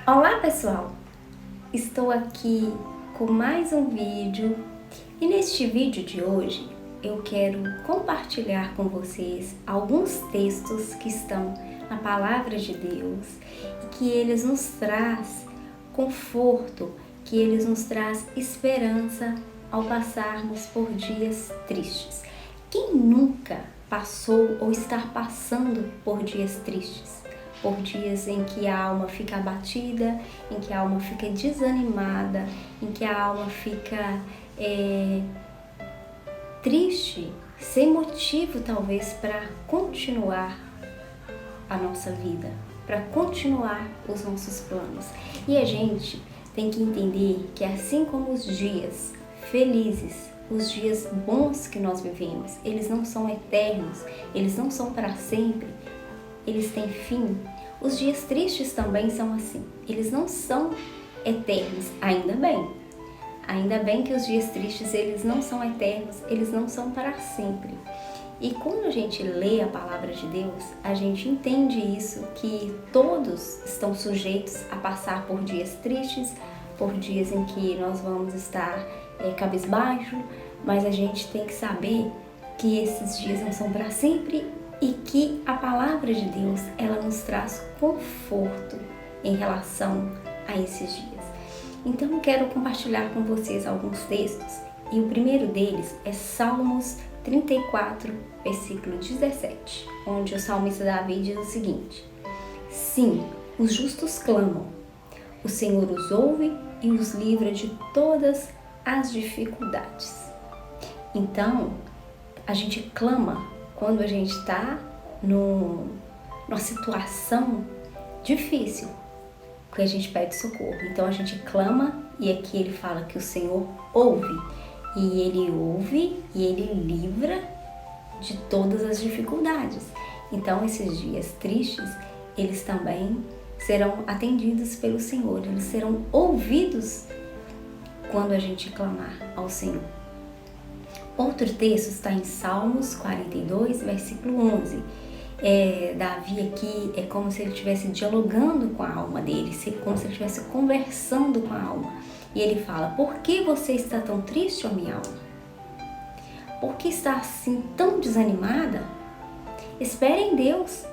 Olá pessoal, estou aqui com mais um vídeo e neste vídeo de hoje eu quero compartilhar com vocês alguns textos que estão na Palavra de Deus e que eles nos traz conforto, que eles nos traz esperança ao passarmos por dias tristes. Quem nunca passou ou está passando por dias tristes? Por dias em que a alma fica abatida, em que a alma fica desanimada, em que a alma fica triste, sem motivo talvez para continuar a nossa vida, para continuar os nossos planos. E a gente tem que entender que assim como os dias felizes, os dias bons que nós vivemos, eles não são eternos, eles não são para sempre, eles têm fim. Os dias tristes também são assim, eles não são eternos, ainda bem. Ainda bem que os dias tristes, eles não são eternos, eles não são para sempre. E quando a gente lê a Palavra de Deus, a gente entende isso, que todos estão sujeitos a passar por dias tristes, por dias em que nós vamos estar cabisbaixo, mas a gente tem que saber que esses dias não são para sempre e que a Palavra de Deus, ela nos traz conforto em relação a esses dias. Então eu quero compartilhar com vocês alguns textos e o primeiro deles é Salmos 34, versículo 17, onde o salmista Davi diz o seguinte: Sim, os justos clamam, o Senhor os ouve e os livra de todas as dificuldades. Então, a gente clama quando a gente está numa situação difícil, que a gente pede socorro. Então a gente clama e aqui ele fala que o Senhor ouve. E ele ouve e ele livra de todas as dificuldades. Então esses dias tristes, eles também serão atendidos pelo Senhor. Eles serão ouvidos quando a gente clamar ao Senhor. Outro texto está em Salmos 42, versículo 11. Davi aqui é como se ele estivesse dialogando com a alma dele, como se ele estivesse conversando com a alma. E ele fala: Por que você está tão triste, ó minha alma? Por que está assim tão desanimada? Espere em Deus,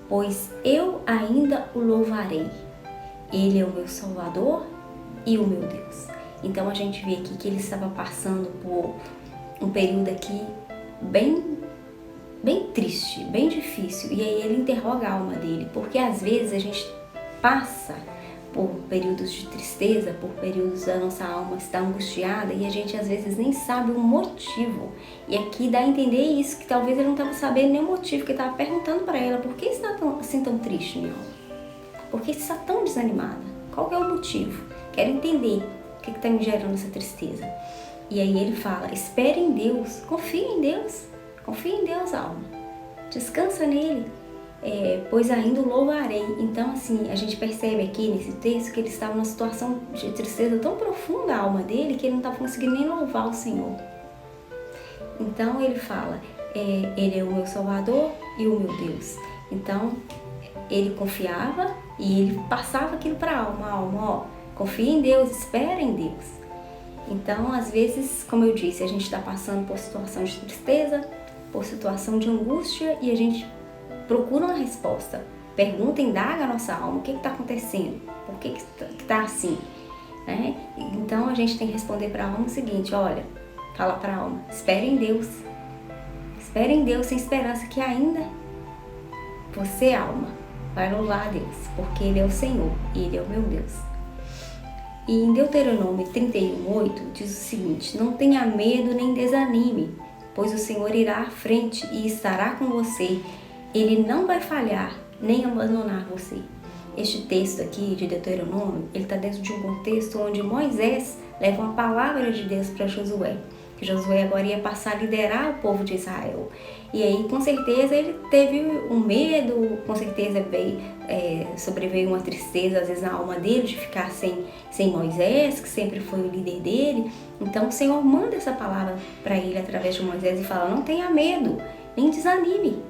pois eu ainda o louvarei. Ele é o meu Salvador e o meu Deus. Então a gente vê aqui que ele estava passando por um período aqui bem triste, bem difícil. E aí ele interroga a alma dele, porque às vezes a gente passa por períodos de tristeza, por períodos da nossa alma está angustiada e a gente às vezes nem sabe o motivo. E aqui dá a entender isso, que talvez ele não estava sabendo nem o motivo, que ele estava perguntando para ela: por que está assim tão triste, minha alma? Por que está tão desanimada? Qual que é o motivo? Quero entender o que está me gerando essa tristeza. E aí ele fala: espere em Deus, confie em Deus. Confia em Deus, alma. Descansa nele, pois ainda o louvarei. Então, assim, a gente percebe aqui nesse texto que ele estava numa situação de tristeza tão profunda, a alma dele, que ele não estava conseguindo nem louvar o Senhor. Então, ele fala: ele é o meu Salvador e o meu Deus. Então, ele confiava e ele passava aquilo para a alma, confia em Deus, espera em Deus. Então, às vezes, como eu disse, a gente está passando por situação de tristeza, por situação de angústia e a gente procura uma resposta. Pergunta, indaga a nossa alma: o que está acontecendo? Por que está assim? Né? Então a gente tem que responder para a alma o seguinte: olha, fala para a alma, espere em Deus. Espere em Deus sem esperança, que ainda você, alma, vai louvar a Deus, porque Ele é o Senhor e Ele é o meu Deus. E em Deuteronômio 31:8 diz o seguinte: não tenha medo nem desanime, pois o Senhor irá à frente e estará com você. Ele não vai falhar nem abandonar você. Este texto aqui de Deuteronômio, ele está dentro de um contexto onde Moisés leva uma palavra de Deus para Josué. Que Josué agora ia passar a liderar o povo de Israel. E aí, com certeza, ele teve um medo, com certeza sobreveio uma tristeza, às vezes, na alma dele, de ficar sem Moisés, que sempre foi o líder dele. Então, o Senhor manda essa palavra para ele através de Moisés e fala: não tenha medo, nem desanime.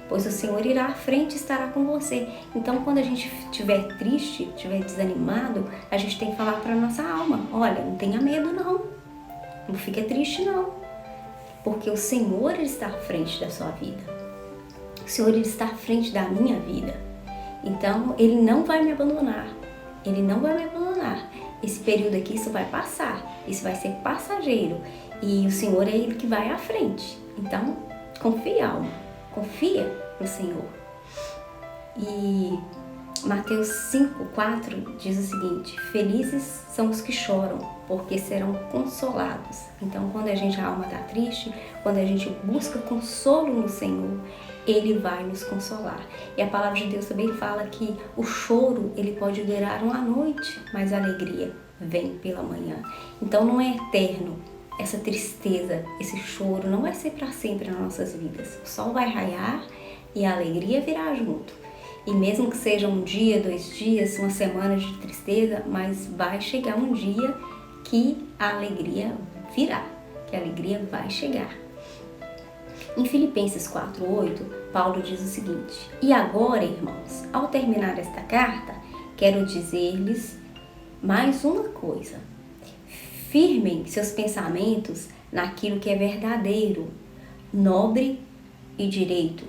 pois o Senhor irá à frente e estará com você. Então, quando a gente estiver triste, estiver desanimado, a gente tem que falar para a nossa alma: olha, não tenha medo não, não fica triste não, porque o Senhor ele está à frente da sua vida, o Senhor ele está à frente da minha vida. Então, Ele não vai me abandonar, Ele não vai me abandonar. Esse período aqui, isso vai passar, isso vai ser passageiro, e o Senhor é Ele que vai à frente. Então, confia, alma, confia no Senhor. E Mateus 5:4 diz o seguinte: felizes são os que choram, porque serão consolados. Então, quando a alma está triste, quando a gente busca consolo no Senhor, Ele vai nos consolar. E a palavra de Deus também fala que o choro, ele pode durar uma noite, mas a alegria vem pela manhã. Então, não é eterno. Essa tristeza, esse choro não vai ser para sempre nas nossas vidas. O sol vai raiar e a alegria virá junto. E mesmo que seja um dia, 2 dias, uma semana de tristeza, mas vai chegar um dia que a alegria virá, que a alegria vai chegar. Em Filipenses 4:8, Paulo diz o seguinte: e agora, irmãos, ao terminar esta carta, quero dizer-lhes mais uma coisa. Firmem seus pensamentos naquilo que é verdadeiro, nobre e direito.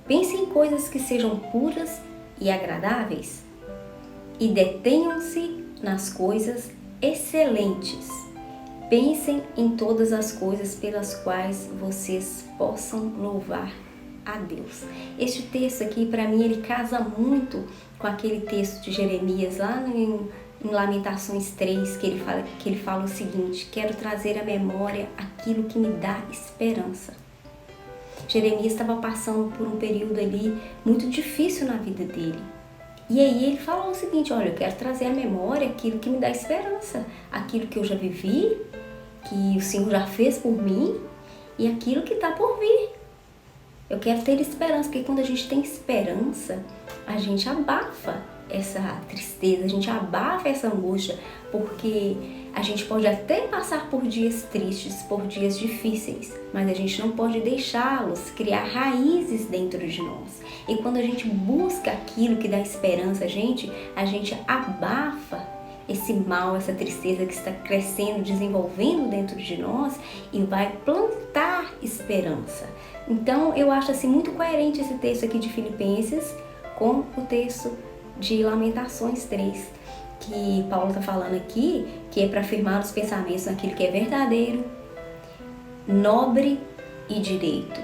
Pensem em coisas que sejam puras e agradáveis e detenham-se nas coisas excelentes. Pensem em todas as coisas pelas quais vocês possam louvar a Deus. Este texto aqui, para mim, ele casa muito com aquele texto de Jeremias lá em Lamentações 3, que ele fala o seguinte: quero trazer à memória aquilo que me dá esperança. Jeremias estava passando por um período ali muito difícil na vida dele. E aí ele falou o seguinte: olha, eu quero trazer à memória aquilo que me dá esperança, aquilo que eu já vivi, que o Senhor já fez por mim e aquilo que está por vir. Eu quero ter esperança, porque quando a gente tem esperança, a gente abafa essa tristeza, a gente abafa essa angústia, porque a gente pode até passar por dias tristes, por dias difíceis, mas a gente não pode deixá-los criar raízes dentro de nós. E quando a gente busca aquilo que dá esperança a gente abafa esse mal, essa tristeza que está crescendo, desenvolvendo dentro de nós e vai plantar esperança. Então eu acho assim muito coerente esse texto aqui de Filipenses com o texto de Lamentações 3, que Paulo está falando aqui, que é para afirmar os pensamentos naquilo que é verdadeiro, nobre e direito.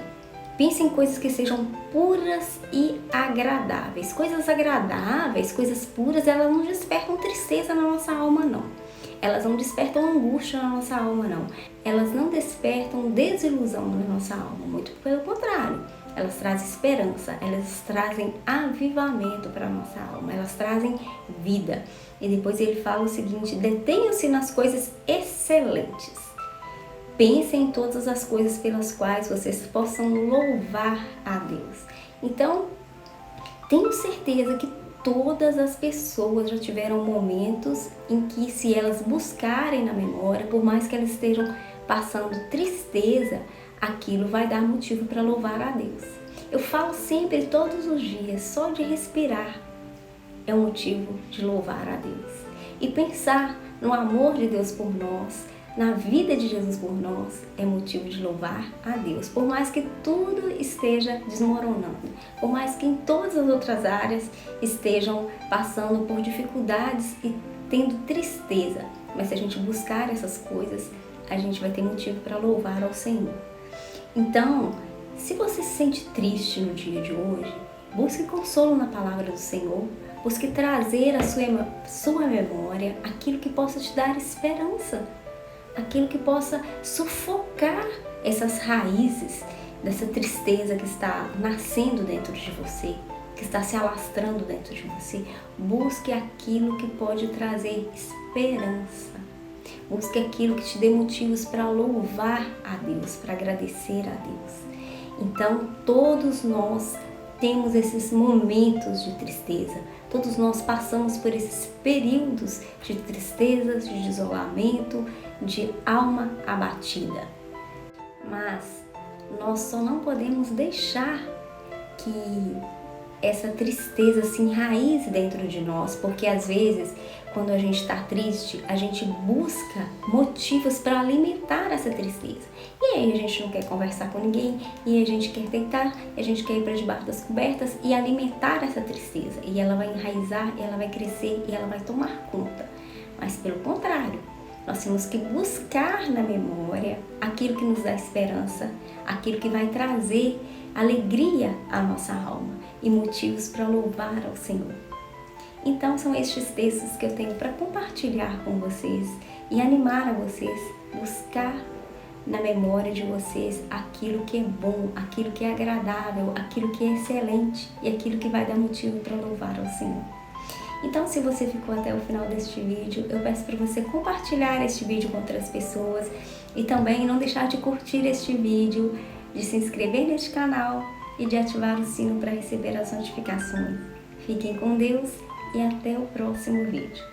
Pense em coisas que sejam puras e agradáveis. Coisas agradáveis, coisas puras, elas não despertam tristeza na nossa alma, não. Elas não despertam angústia na nossa alma, não. Elas não despertam desilusão na nossa alma, muito pelo contrário. Elas trazem esperança, elas trazem avivamento para a nossa alma, elas trazem vida. E depois ele fala o seguinte: detenham-se nas coisas excelentes. Pensem em todas as coisas pelas quais vocês possam louvar a Deus. Então, tenho certeza que todas as pessoas já tiveram momentos em que, se elas buscarem na memória, por mais que elas estejam passando tristeza, aquilo vai dar motivo para louvar a Deus. Eu falo sempre, todos os dias, só de respirar é um motivo de louvar a Deus. E pensar no amor de Deus por nós, na vida de Jesus por nós, é motivo de louvar a Deus. Por mais que tudo esteja desmoronando, por mais que em todas as outras áreas estejam passando por dificuldades e tendo tristeza, mas se a gente buscar essas coisas, a gente vai ter motivo para louvar ao Senhor. Então, se você se sente triste no dia de hoje, busque consolo na palavra do Senhor, busque trazer à sua memória aquilo que possa te dar esperança, aquilo que possa sufocar essas raízes dessa tristeza que está nascendo dentro de você, que está se alastrando dentro de você. Busque aquilo que pode trazer esperança. Busque aquilo que te dê motivos para louvar a Deus, para agradecer a Deus. Então, todos nós temos esses momentos de tristeza. Todos nós passamos por esses períodos de tristezas, de isolamento, de alma abatida. Mas nós só não podemos deixar que essa tristeza se enraize dentro de nós, porque às vezes, quando a gente está triste, a gente busca motivos para alimentar essa tristeza. E aí a gente não quer conversar com ninguém, e a gente quer deitar, a gente quer ir para debaixo das cobertas e alimentar essa tristeza. E ela vai enraizar, e ela vai crescer, e ela vai tomar conta. Mas pelo contrário, nós temos que buscar na memória aquilo que nos dá esperança, aquilo que vai trazer alegria à nossa alma e motivos para louvar ao Senhor. Então são estes textos que eu tenho para compartilhar com vocês e animar a vocês a buscar na memória de vocês aquilo que é bom, aquilo que é agradável, aquilo que é excelente e aquilo que vai dar motivo para louvar ao Senhor. Então, se você ficou até o final deste vídeo, eu peço para você compartilhar este vídeo com outras pessoas e também não deixar de curtir este vídeo, de se inscrever neste canal e de ativar o sino para receber as notificações. Fiquem com Deus e até o próximo vídeo.